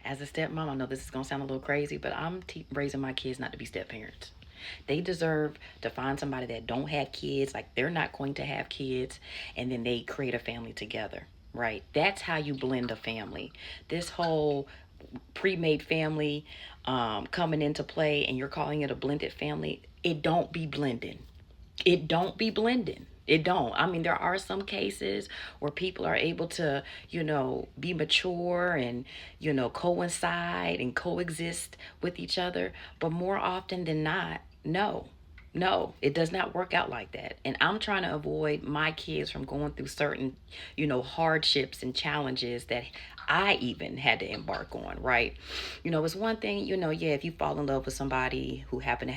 as a stepmom, I know this is going to sound a little crazy, but I'm raising my kids not to be step parents. They deserve to find somebody that don't have kids, like they're not going to have kids, and then they create a family together, right? That's how you blend a family. This whole pre-made family coming into play, and you're calling it a blended family, it don't be blending. It don't be blending. It don't. I mean, there are some cases where people are able to, be mature and, coincide and coexist with each other. But more often than not, no. No, it does not work out like that. And I'm trying to avoid my kids from going through certain, hardships and challenges that I even had to embark on, right? It's one thing, yeah, if you fall in love with somebody who happens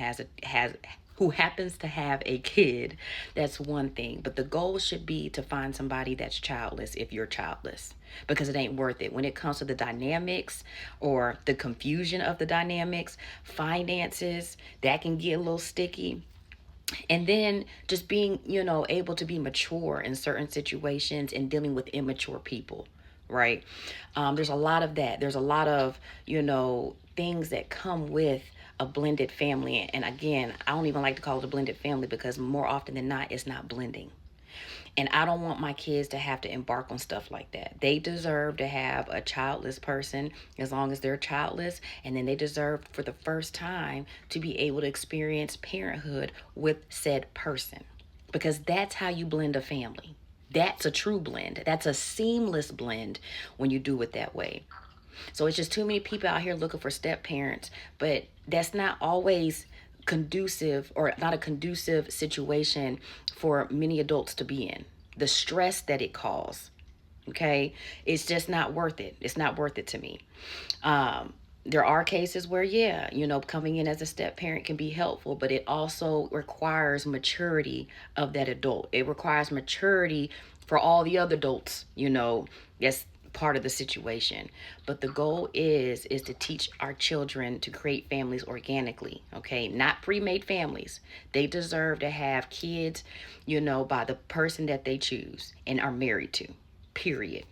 to have a kid, that's one thing. But the goal should be to find somebody that's childless if you're childless, because it ain't worth it when it comes to the dynamics or the confusion of the dynamics, finances, that can get a little sticky. And then just being, able to be mature in certain situations and dealing with immature people, right? There's a lot of that. There's a lot of, things that come with a blended family. And again, I don't even like to call it a blended family because more often than not, it's not blending. And I don't want my kids to have to embark on stuff like that. They deserve to have a childless person as long as they're childless. And then they deserve for the first time to be able to experience parenthood with said person. Because that's how you blend a family. That's a true blend. That's a seamless blend when you do it that way. So it's just too many people out here looking for step parents, but that's not always conducive, or not a conducive situation for many adults to be in. The stress that it causes, okay, it's just not worth it. It's not worth it to me. There are cases where, yeah, coming in as a step parent can be helpful, but it also requires maturity of that adult. It requires maturity for all the other adults, that's part of the situation. But the goal is to teach our children to create families organically, okay? Not pre-made families. They deserve to have kids, by the person that they choose and are married to. Period.